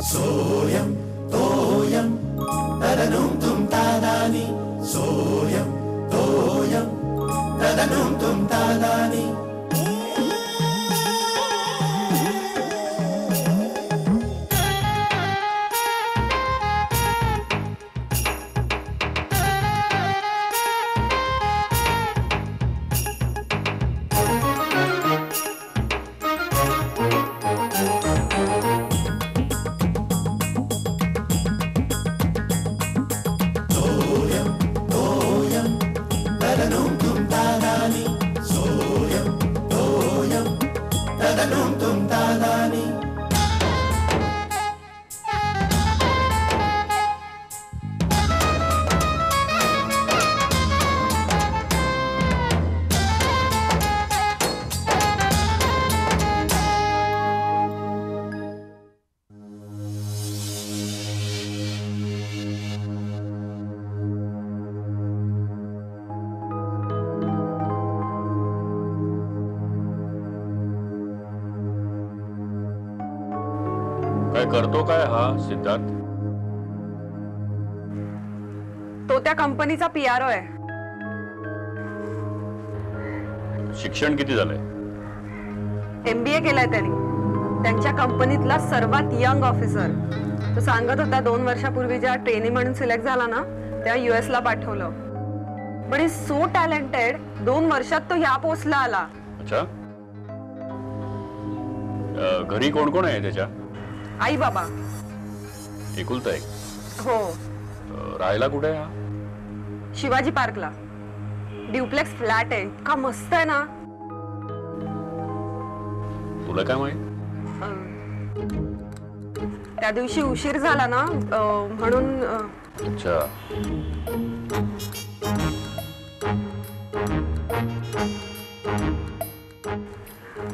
सोयम तोयम तदनुम तुम तादानी सोयम तोयम तदनुम तुम तादानी काय करतो काय हा सिद्धार्थ? तो त्या कंपनीचा पीआरओ आहे. शिक्षण किती झालंय? MBA केलाय त्यांनी. त्यांच्या कंपनीतला सर्वात यंग ऑफिसर. तो सांगत होता 2 वर्षापूर्वी ज्या ट्रेनी म्हणून सिलेक्ट झाला ना त्या US ला पाठवलं. पण इज सो टॅलेंटेड. 2 वर्षात तो ह्या पोस्टला आला. अच्छा. घरी कोण कोण आहे त्याच्या? आई बाबा. एकुलता एक? हो. राहायला कुठे आहे हा? शिवाजी पार्कला. ड्युप्लेक्स फ्लॅट आहे. इतका मस्त आहे ना. तुला काय माहित? त्या दिवशी उशीर झाला ना म्हणून. अच्छा.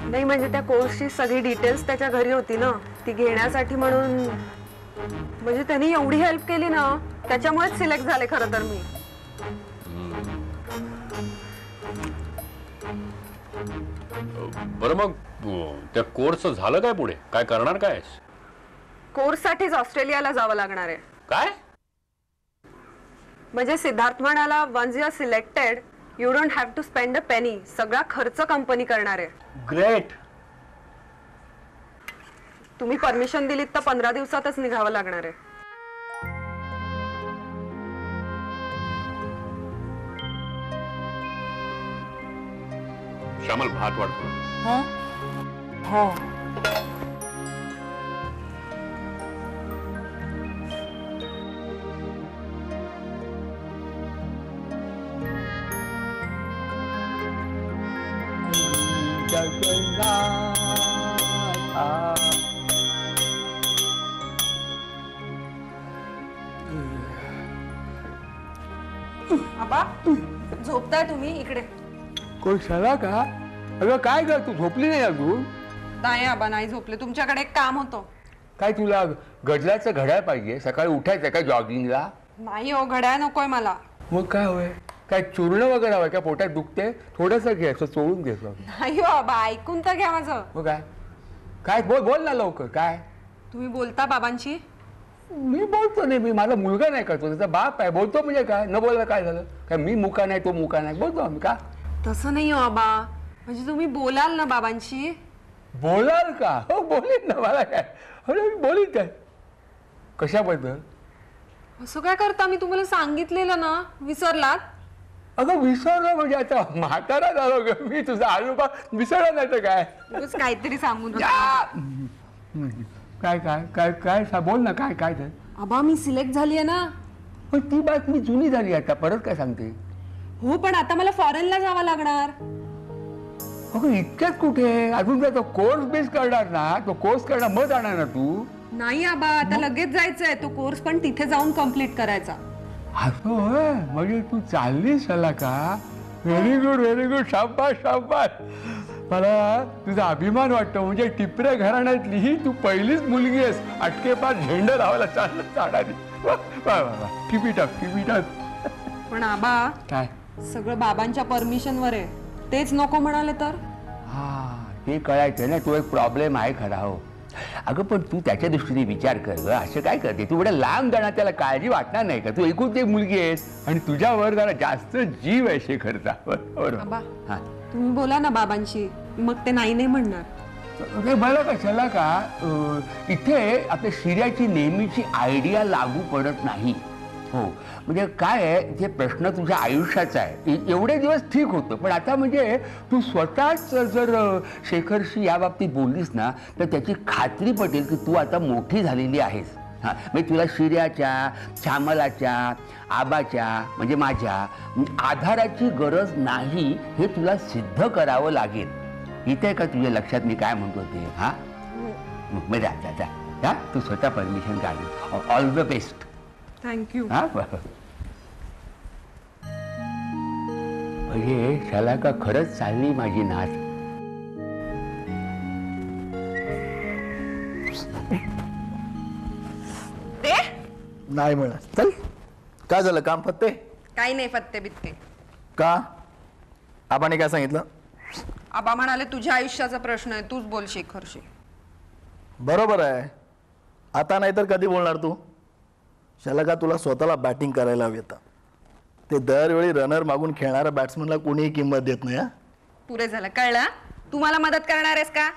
नाही म्हणजे त्या कोर्सची सगळी डिटेल्स त्याच्या घरी होती ना ती घेण्यासाठी म्हणून. म्हणजे त्यांनी एवढी हेल्प केली ना त्याच्यामुळेच सिलेक्ट झाले खरं तर मी. बरं मग त्या कोर्सचं झालं काय पुढे? काय करणार काय? कोर्ससाठीच ऑस्ट्रेलियाला जावं लागणार आहे. काय? म्हणजे सिद्धार्थ म्हणाला once you are selected you don't have to spend a penny. सगळा खर्च कंपनी करणार आहे. ग्रेट. तुम्ही परमिशन दिलीत तर 15 दिवसातच निघावं लागणार आहे. श्यामल भात वाटतो. हो. आबा झोपताय तुम्ही? इकडे. कोण सला का? अगं काय कर तू झोपली नाही अजून? नाही आबा नाही झोपले. तुमच्याकडे एक काम होतं. काय तुला गडल्याचं घड्याळ पाहिजे? सकाळी उठायचं काय जॉगिंगला? नाही हो घड्याळ नकोय मला. मग काय होय? काय चूर्ण वगैरे हवंय का? पोटात दुखते? थोडंसं घे असं चोळून घ्यायचं. नाही हो आबा ऐकून तर घ्या माझं. मग काय काय बोल बोल ना लवकर. काय तुम्ही बोलता बाबांशी? मी बोलतो नाही. मी माझा मुलगा नाही करतो त्याचा बाप आहे. बोलतो म्हणजे काय? न बोलला काय झालं? काय मी मुका नाही तो मुका नाही? बोलतो आम्ही. का तसं नाही हो आबा. म्हणजे तुम्ही बोलाल ना बाबांशी? बोलाल का? हो बोलीन ना. मला काय अरे मी बोलीन काय? कशाबद्दल? असं काय करता? मी तुम्हाला सांगितलेलं ना. विसरलात? अगं विसरलं म्हणजे आता म्हातारा झालो ग मी. तुझा आजोबा विसरला नाही तर काय? काहीतरी सांगून. काय काय काय काय बोल ना. काय काय तर? आबा मी सिलेक्ट झाली आहे ना. पण ती बातमी जुनी झाली. आता परत काय सांगते? हो पण आता मला फॉरेनला जावं लागणार. अगं इतक्यात कुठे? अजून काय तो कोर्स बेस करणार ना? तो कोर्स करणार मग जाणार ना तू? नाही आबा आता लगेच जायचंय. तो कोर्स पण तिथे जाऊन कम्प्लीट करायचा. असं होय? म्हणजे तू चाललीस चला का? Very good very good. शाबास शाबास. मला तुझा अभिमान वाटतो. म्हणजे टिपऱ्या घराण्यातली ही तू पहिलीच मुलगी आहेस अटकेपार झेंडा लावायला चालणारी. वा वा वा. Keep it up keep it up. पण आबा काय सगळं बाबांच्या परमिशन वर आहे. तेच नको म्हणाले तर? हा हे कळायचं ना, तो एक प्रॉब्लेम आहे खरा हो. अगं पण तू त्याच्या दृष्टीने विचार कर ग, असं काय करते तू? एवढ्या लांब जाणार, त्याला काळजी वाटणार नाही का? तू एकूण एक मुलगी आहेस आणि तुझ्यावर जरा जास्त जीव आहे शेखरचा. बरोबर. आबा, हा, तुम्ही बोला ना बाबांशी, मग ते नाही नाही म्हणणार. हे बरं कशाला का इथे आपल्या शिर्याची नेहमीची आयडिया लागू पडत नाही. हो, म्हणजे काय आहे, जे प्रश्न तुझ्या आयुष्याचा आहे, एवढे दिवस ठीक होतं, पण आता म्हणजे तू स्वतःच जर शेखरशी या बाबतीत बोललीस ना, तर त्याची खात्री पटेल की तू आता मोठी झालेली आहेस. हां, म्हणजे तुला शिर्याच्या, श्यामलाच्या, आबाच्या म्हणजे माझ्या आधाराची गरज नाही, हे तुला सिद्ध करावं लागेल. इथे का तुझ्या लक्षात मी काय म्हणतो ते? हां, मग जा जा जा जा, तू स्वतः परमिशन काढ. All the best. थँक्यू. हा, बरं. म्हणजे त्याला का खरंच चालली माझी नात. ते नाही मिळत. चल, काय झालं? काम फत्ते काही नाही फत्ते बित्ते. का? आबाने काय सांगितलं? आबा म्हणाले तुझ्या आयुष्याचा प्रश्न आहे, तूच बोल शेखरशी. बरोबर आहे. आता नाही तर कधी बोलणार तू? शाला का तुला स्वतःला बॅटिंग करायला हवी आता. ते दरवेळी रनर मागून खेळणाऱ्या बॅट्समनला कोणीही किंमत देत नाही. हा, पुरे झालं, कळलं? तू मला मदत करणार आहेस का?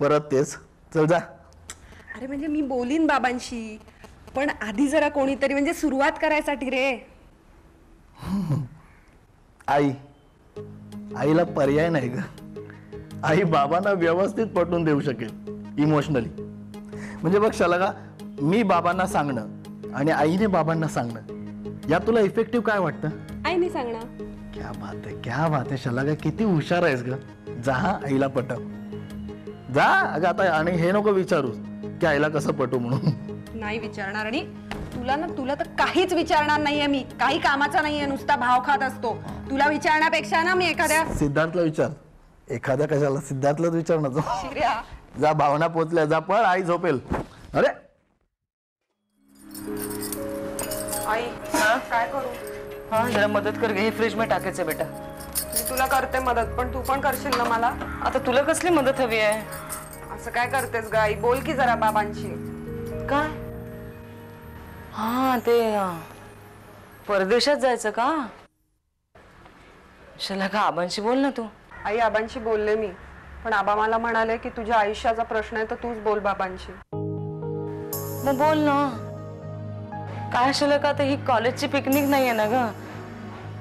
परत तेच. चल जा. अरे म्हणजे मी बोलीन बाबांशी, पण आधी जरा कोणीतरी म्हणजे सुरुवात करायसाठी रे. आई, आईला पर्याय नाही ग. आई बाबांना व्यवस्थित पटवून देऊ शकेल इमोशनली. म्हणजे बघ शाला का, मी बाबांना सांगणं आणि आईने बाबांना सांगणं, यात तुला इफेक्टिव्ह काय वाटतं? आई नाही सांगणार. क्या बात आहे, क्या बात आहे शाला का, किती हुशार आहेस ग. जा आईला पटव. जा. अगं आता आणि हे नको विचारू की आईला कसं पटवू म्हणून. नाही विचारणार. आणि तुला तर काहीच विचारणार नाहीये मी. काही कामाचा नाहीये, नुसता भाव खात असतो. तुला विचारण्यापेक्षा ना मी एखाद्या सिद्धार्थला विचार. एखाद्या कशाला? सिद्धार्थलाच विचार ना. शिर्या. जा, भावना पोचल्या. जा पळ, आई झोपेल. अरे आई काय करू? हाँ जरा मदत कर गे, हे फ्रीज में टाकायचं बेटा. मी तुला करते मदत, पण तू पण करशील ना मला? आता तुला कसली मदत हवी आहे? असं काय करतेस ग आई? बोल की जरा बाबांशी. काय? हा ते परदेशात जायचं का? शाला का आबांशी बोल ना तू. आई आबांशी बोलले मी, पण आबा मला म्हणाले की तुझ्या आयुष्याचा प्रश्न आहे तर तूच बोल बाबांशी. मग बोल ना. काय शाला का, आता ही कॉलेजची पिकनिक नाहीये ना ग.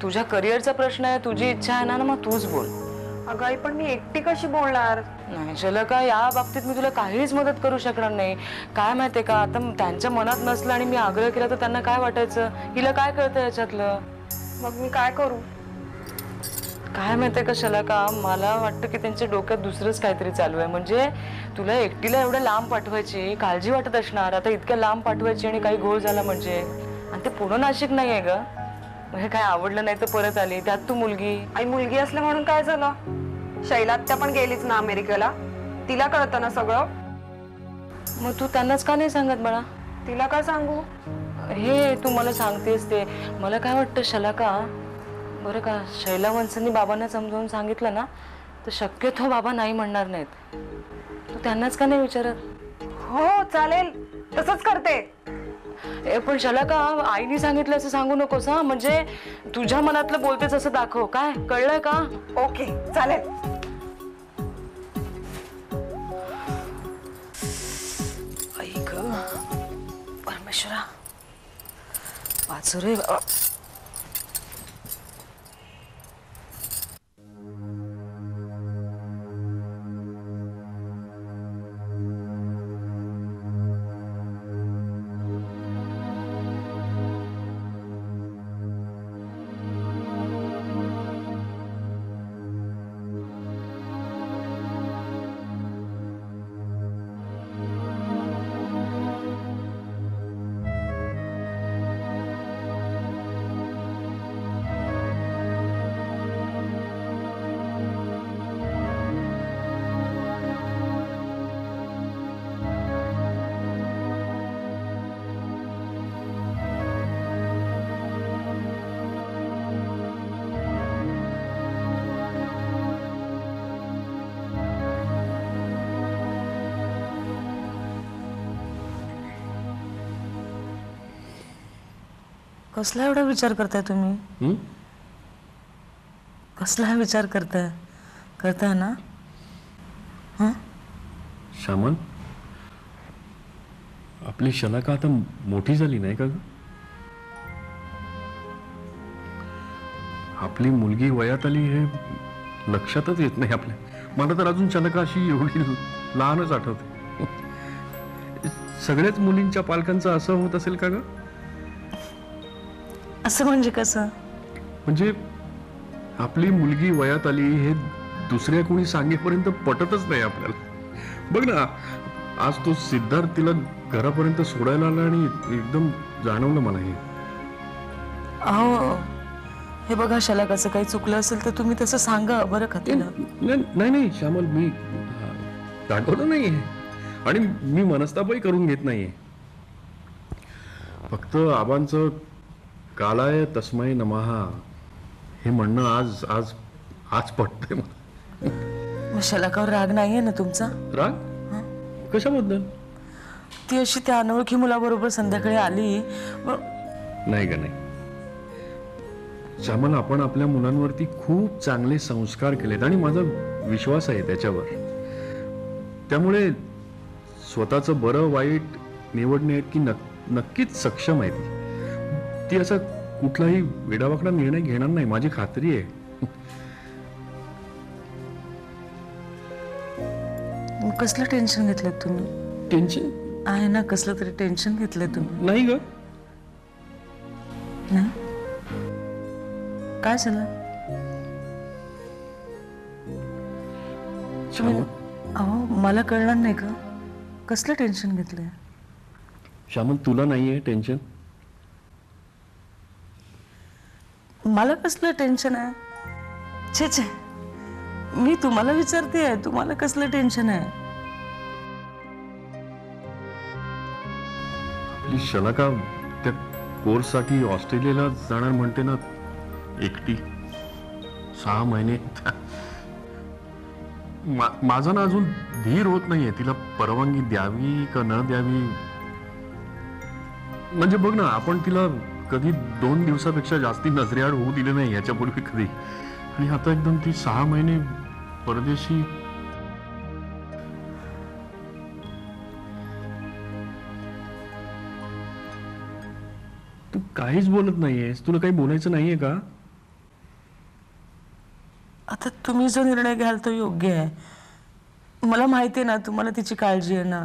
तुझ्या करिअरचा प्रश्न आहे, तुझी इच्छा आहे ना, मग तूच बोल. अगं आई पण मी एकटी कशी बोलणार? नाही शाला का, या बाबतीत मी तुला काहीच मदत करू शकणार नाही. काय माहितीये का, आता त्यांच्या मनात नसलं आणि मी आग्रह केला तर त्यांना काय वाटायचं? हिला काय कळतं याच्यातलं? मग मी काय करू? काय माहितीये का शाला का, मला वाटतं की त्यांच्या डोक्यात दुसरंच काहीतरी चालू आहे. म्हणजे तुला एकटीला एवढं लांब पाठवायची काळजी वाटत असणार. आता इतक्या लांब पाठवायची आणि काही घोळ झाला म्हणजे. आणि ते पुणे नाशिक नाही आहे ग. म्हणजे काय आवडलं नाही तर परत आली, त्यात तू मुलगी. आई मुलगी असल्या म्हणून काय झालं? शैलात्या पण गेलीच ना अमेरिकेला, तिला कळतं ना सगळं. मग तू त्यांनाच का नाही सांगत बाळा? तिला काय सांगू? हे तू मला सांगतेस ते मला काय वाटतं शाला का, बरं का, शैला वंसांनी बाबांना समजावून सांगितलं ना तर शक्यतो बाबा नाही म्हणणार नाहीत. तू त्यांनाच का नाही विचारत? हो चालेल, तसंच करते. पण शाला का, आईने सांगितलं असं सांगू नकोस हा. म्हणजे तुझ्या मनातलं बोलतेच असं दाखव. काय कळलंय का? ओके चालेल. ऐक परमेश्वरा, वाचू रे बाबा. कसला एवढा विचार करताय तुम्ही? हं? कसला विचार करताय ना? श्यामल, आपली शलाका आता मोठी झाली नाही का ग? आपली मुलगी वयात आली हे लक्षातच येत नाही आपल्या. मला तर अजून शलाका अशी एवढी लहानच आठवते. सगळ्याच मुलींच्या पालकांचं असं होत असेल का ग? असं म्हणजे कसं? म्हणजे आपली मुलगी वयात आली हे दुसऱ्या कोणी सांगेपर्यंत पटतच नाही आपल्याला. बघ ना, आज तो सिद्धार्थ तिला घरापर्यंत सोडायला आला आणि एकदम जाणवलं मला हे. अहो, हे बघा शलाकाचं काही चुकलं असेल तर तुम्ही तसं सांगा बरं का तिला. नाही नाही श्यामल, मी दाखवलं नाहीये आणि मी मनस्तापही करून घेत नाहीये. फक्त आबांचं कालाय तस्मै नमहा हे म्हणणं आज आज आज पटतंय मला. मग शलाकावर राग नाहीये ना तुमचा? राग कशाबद्दल? ती अशी त्या अनोळखी मुलाबरोबर संध्याकाळी आली. नाही का नाही श्यामल, आपण आपल्या मुलांवरती खूप चांगले संस्कार केलेत आणि माझा विश्वास आहे त्याच्यावर. त्यामुळे स्वतःचं बरं वाईट निवडण्यात की नक्कीच सक्षम आहे ती असा कुठलाही वेडावाकडा निर्णय घेणार नाही, माझी खात्री आहे. कसलं टेन्शन घेतलं तुम्ही? टेन्शन आहे ना, कसलं तरी टेन्शन घेतलंय तुम्ही. नाही ग. नाही काय झालं? अहो, मला कळणार नाही का? कसलं टेन्शन घेतलंय? श्यामल, तुला नाहीये टेन्शन? मला कसलं टेन्शन आहे? छे छे, मी तुम्हाला विचारते, तुम्हाला कसलं टेन्शन आहे? आपली शलाका त्या कोर्ससाठी ऑस्ट्रेलियाला जाणार म्हणते ना, एकटी 6 महिने. माझा ना अजून धीर होत नाहीये तिला परवानगी द्यावी का न द्यावी. म्हणजे बघ ना, आपण तिला कधी 2 दिवसापेक्षा जास्ती नजरेआड होऊ दिले नाही याच्यापूर्वी कधी, आणि आता एकदम ती 6 महिने परदेशी. तू काहीच बोलत नाहीयेस. तुला काही बोलायचं नाहीये का? आता तुम्ही जो निर्णय घ्याल तो योग्य आहे. मला माहिती आहे ना, तुम्हाला तिची काळजी आहे ना.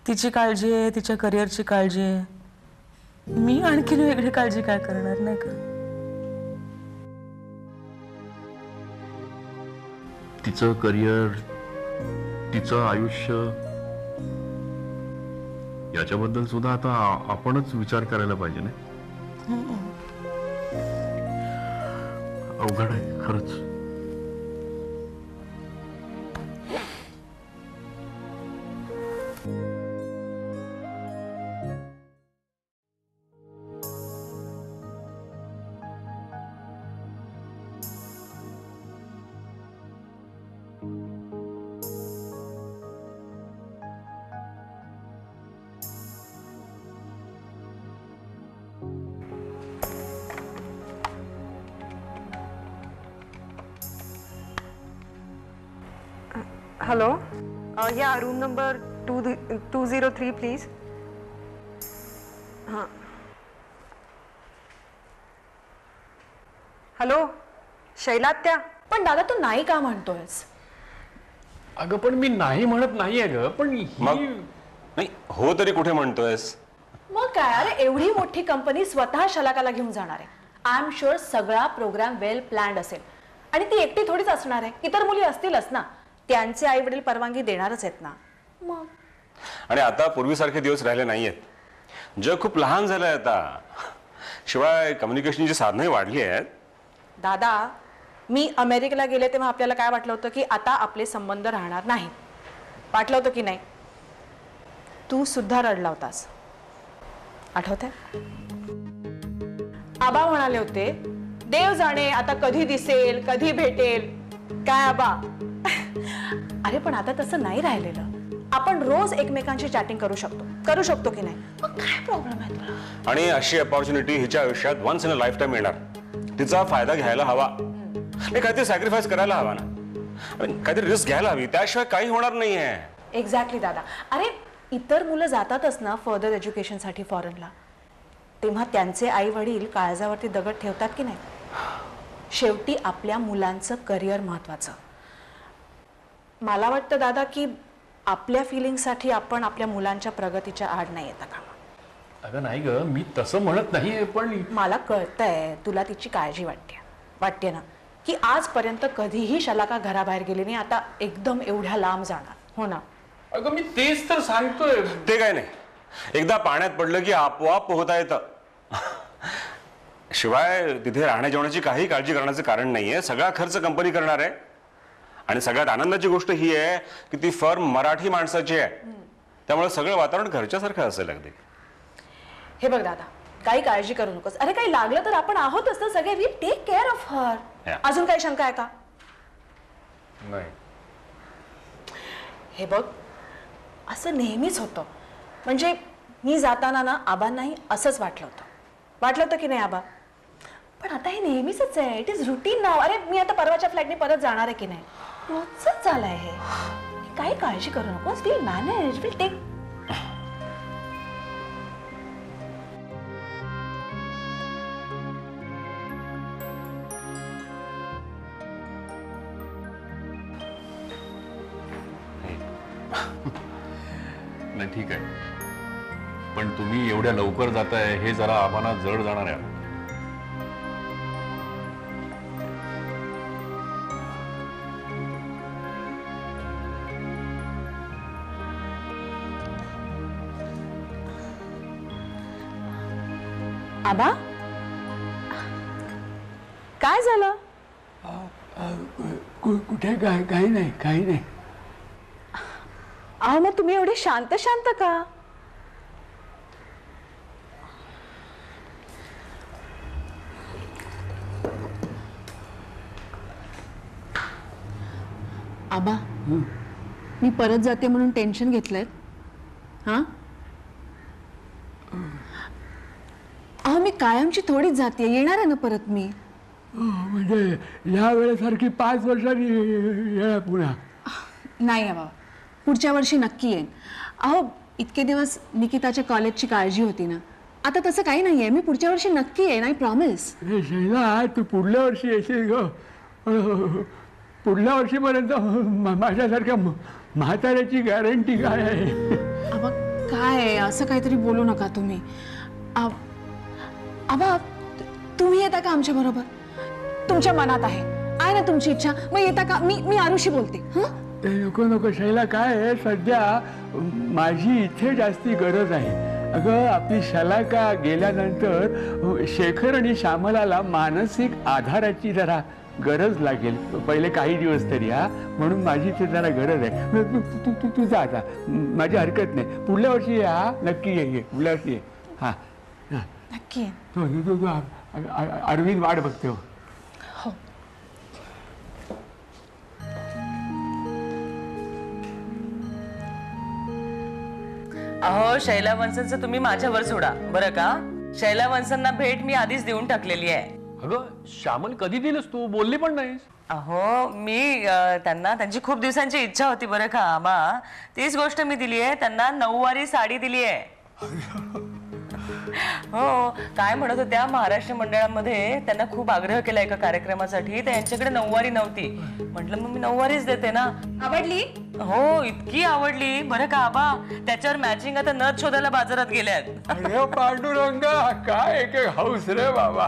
तिची काळजी आहे, तिच्या करिअरची काळजी आहे. मी आणखीन वेगळी काळजी काय करणार, नाही का? तिचं करिअर, तिचं आयुष्य याच्याबद्दल सुद्धा आता आपणच विचार करायला पाहिजे ना. अवघड आहे खरंच. हॅलो, या रूम नंबर 203 प्लीज. हां, हॅलो शैलात्या. पण दादा, तू नाही का म्हणतोयस? अगं पण मी नाही म्हणत नाहीये ग, पण मग नाही हो तरी कुठे म्हणतोयस? मग काय, अरे एवढी मोठी कंपनी स्वतः शलाकाला घेऊन जाणार आहे. आय एम शुअर सगळा प्रोग्राम वेल प्लॅन्ड असेल. आणि ती एकटी थोडीच असणार आहे, इतर मुली असतीलच ना. त्यांचे आई वडील परवानगी देणारच आहेत ना. मग आणि आता पूर्वीसारखे दिवस राहिले नाहीयेत. जग खूप लहान झालंय आता. शिवाय कम्युनिकेशनची साधनंही वाढली आहेत. दादा, मी अमेरिकेला गेले तेव्हा आपल्याला काय वाटलं होतं की आता आपले संबंध राहणार नाहीत. वाटलं होतं की नाही? तू सुद्धा रडला होतास, आठवतंय? आबा म्हणाले होते, देव जाणे आता कधी दिसेल, कधी भेटेल. काय आबा? अरे पण आता तसं नाही राहिलेलं. आपण रोज एकमेकांशी चॅटिंग करू शकतो की नाही? मग काय प्रॉब्लेम आहे तुला? आणि अशी अपॉर्च्युनिटी हिच्या आयुष्यात once in a lifetime येणार, तिचा फायदा घ्यायला हवा. नाही, काहीतरी सॅक्रिफाईस करायला हवा ना, काहीतरी रिस्क घ्यायला हवी, त्याशिवाय काही होणार नाहीये. एक्झॅक्टली दादा. अरे इतर मुलं जातातच ना फर्दर एज्युकेशनसाठी फॉरेनला, तेव्हा त्यांचे आई वडील काळजावरती दगड ठेवतात की नाही? शेवटी आपल्या मुलांचं करिअर महत्वाचं. मला वाटतं दादा की आपल्या फिलिंगसाठी आपण आपल्या मुलांच्या प्रगतीच्या आड नाही येता कामा. अगं नाही ग, मी तसं म्हणत नाहीये, पण मला कळतंय तुला तिची काळजी वाटते ना, की आजपर्यंत कधीही शलाका घराबाहेर गेली नाही, आता एकदम एवढ्या लांब जाणार. हो ना? अगं मी तेच तर सांगतोय. ते काय नाही, एकदा पाण्यात पडलं की आपोआप पोहता येतं. शिवाय तिथे राहण्या जेवणाची काही काळजी करण्याचं कारण नाहीये, सगळा खर्च कंपनी करणार आहे. आणि सगळ्यात आनंदाची गोष्ट ही आहे की ती फर्म मराठी माणसाची आहे, त्यामुळे सगळं वातावरण घरच्यासारखं असेल अगदी. हे बघ दादा, काही काळजी करू नकोस. अरे काही लागलं तर आपण आहोतच ना सगळे. We take care of her. अजून काही शंका आहे का? नाही. हे बघ, असं नेहमीच होतं. म्हणजे मी जाताना ना आबांनाही असंच वाटलं होतं की नाही आबा? पण आता हे नेहमीच आहे. इट इज रुटीन नाव. अरे मी आता परवाच्या फ्लाईटने परत जाणार आहे की नाही, रोजच झालंय हे. काही काळजी करू नकोस. Will manage, will take. नाही ठीक आहे, पण तुम्ही एवढ्या लवकर जाताय हे जरा आम्हाला जड जाणार आहे. आबा काय झालं? कुठे काही नाही. अहो मग तुम्ही एवढे शांत का? आबा मी परत जाते म्हणून टेन्शन घेतलंय? हा अहो मी कायमची थोडीच जाते, येणार आहे ना परत मी. म्हणजे या वेळेसारखी 5 वर्षांनी येणार पुन्हा? नाही बाबा, पुढच्या वर्षी नक्की येईन. अहो इतके दिवस निकिताच्या कॉलेजची काळजी होती ना, आता तसं काही नाहीये. मी पुढच्या वर्षी नक्की येईन, आय प्रॉमिस. शैला तू पुढल्या वर्षी येशील ग. पुढल्या वर्षीपर्यंत माझ्यासारख्या म्हाताऱ्याची गॅरंटी काय आहे? आबा काय असं काहीतरी बोलू नका तुम्ही. आबा तुम्ही येता का आमच्या बरोबर? तुमच्या मनात आहे ना तुमची इच्छा, मग येता का? मी आरुषी बोलते. नको शैला, काय आहे सध्या माझी इथे जास्ती गरज आहे. अगं आपली शलाका गेल्यानंतर शेखर आणि श्यामलाला मानसिक आधाराची जरा गरज लागेल, पहिले काही दिवस तरी. म्हणून माझी इथे जरा गरज आहे. तू जा आता, माझी हरकत नाही. पुढल्या वर्षी या, नक्की ये. पुढल्या वर्षी ये. हा नक्की. अरविंद वाट बघते. हो अहो शैला वंसनचं तुम्ही माझ्यावर सोडा बरं का. शैला वंसनना भेट मी आधीच देऊन टाकलेली आहे. अगं श्यामल कधी दिलंस तू? बोलली पण नाहीस. अहो मी त्यांना त्यांची खूप दिवसांची इच्छा होती बरं का आबा, तीच गोष्ट मी दिली आहे त्यांना. 9वारी साडी दिली आहे. हो काय म्हणत होत्या, महाराष्ट्र मंडळामध्ये त्यांना खूप आग्रह केला एका कार्यक्रमासाठी, तर यांच्याकडे 9वारी नव्हती. म्हटलं मग मी 9वारीच देते ना. आवडली? हो इतकी आवडली बरं का आबा, त्याच्यावर मॅचिंग आता नथ शोधायला बाजारात गेल्यात. अरे पांडुरंगा, काय एक हौस रे बाबा.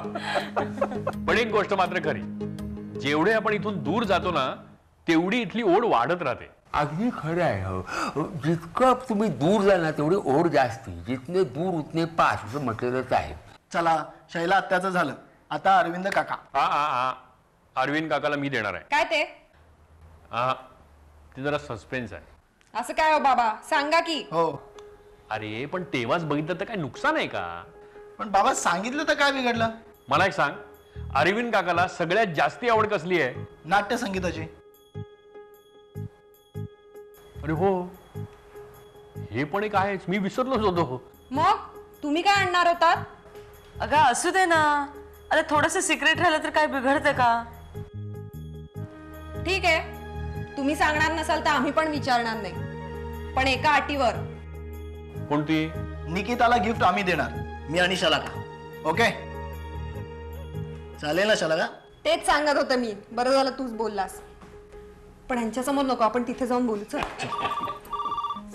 पण एक गोष्ट मात्र खरी, जेवढे आपण इथून दूर जातो ना तेवढी इथली ओढ वाढत राहते. अगदी खरं आहे. हो जितकं तुम्ही दूर जाणार तेवढी ओढ जास्ती. जितने दूर उतने पास असं म्हटलेलंच आहे. चला शैला आत्याचं झालं, आता अरविंद काका. अरविंद काकाला मी देणार आहे. काय ते? ते जरा सस्पेन्स आहे. असं काय हो बाबा, सांगा की. हो अरे पण तेव्हाच बघितलं तर काय नुकसान आहे का? पण बाबा सांगितलं तर काय बिघडलं? मला एक सांग, अरविंद काकाला सगळ्यात जास्ती आवड कसली आहे? नाट्य संगीताची. अरे हो, हे पण एक आहेच, मी विसरलोच होतो. मग तुम्ही काय आणणार होतात? अगं असू दे ना, अरे थोडस सिक्रेट राहिलं तर काय बिघडतं का? ठीक आहे, तुम्ही सांगणार नसाल तर आम्ही पण विचारणार नाही, पण एका अटीवर. कोणती? निकिताला गिफ्ट आम्ही देणार, मी आणि शलाका. ओके, चालेल ना शलाका? तेच सांगत होतं मी. बरं झालं तूच बोललास. पण ह्यांच्यासमोर नको, आपण तिथे जाऊन बोलू. चल.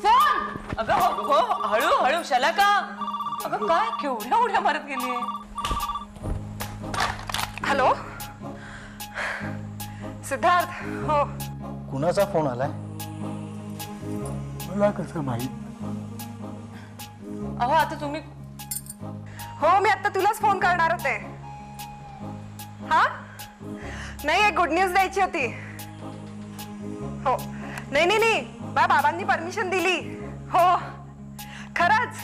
फोन. अगं हो, हळू हळू शलाका. अगं काय केवढ्या उड्या मारत गेली? हॅलो सिद्धार्थ. हो कुणाचा फोन आलाय? मला कसं माहित? अहो आता तुम्ही. हो, मी आता तुलाच फोन करणार होते. हा नाही, एक गुड न्यूज द्यायची होती. हो नाही नाही नाही, बाबांनी परमिशन दिली. हो खरंच.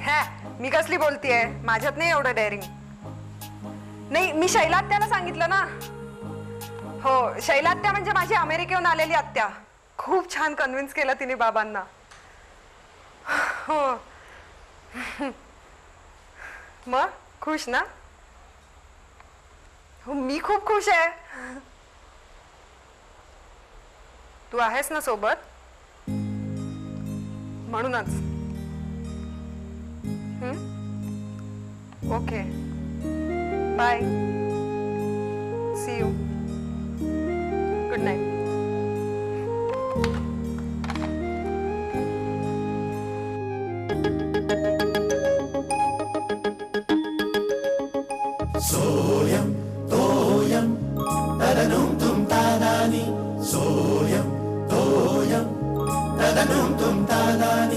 हा मी कसली बोलतीये, माझ्यात नाही एवढं डेअरिंग. नाही, मी शैलात्याला सांगितलं ना. हो, शैलात्या म्हणजे माझी अमेरिकेहून आलेली आत्या. खूप छान कन्व्हिन्स केलं तिने बाबांना. हो मग खुश ना? हो मी खूप खुश आहे. तू आहेस ना सोबत, म्हणूनच. Okay bye, see you, good night. सोयम तोयम तदनुम तुम तादानी, सोयम तोयम तदनुम तुम तादानी.